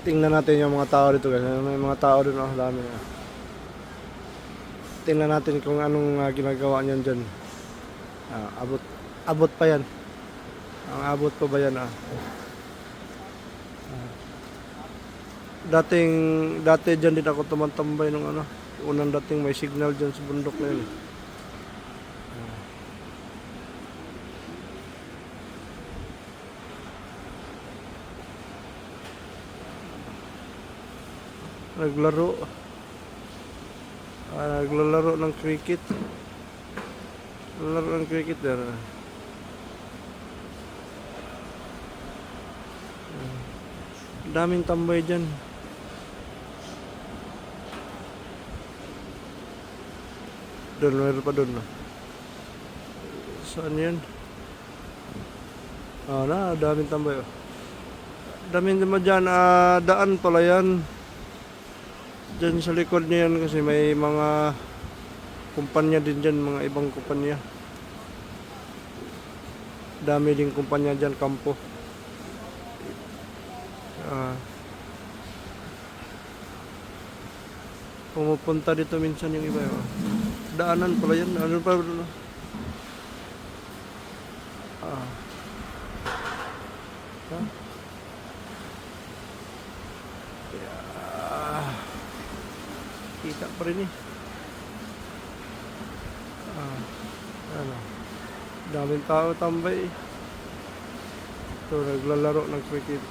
Tingnan natin yung mga tao dito guys. May mga tao dito, oh, dami na. Tingnan natin kung anong ginagawa niyan dyan. Abot pa yan. Ang abot pa ba yan Dati dyan din ako tumantambay nung unang dating may signal dyan sa bundok na yun. Naglalaro ng cricket. Naglalaro ng cricket there. Daming tambay dyan. Doon, meron pa doon. Saan yan? Daming tambay. Daming naman dyan. Daan pala yan. Dyan sa likod niyan kasi may mga kumpanya din dyan, mga ibang kumpanya. Dami din kumpanya dyan, kampo. Pumupunta dito minsan yung iba. Daanan pala yan. Ano pa? Kita pa rin eh. Daming tao tambay. Ito, naglalaro ng cricket.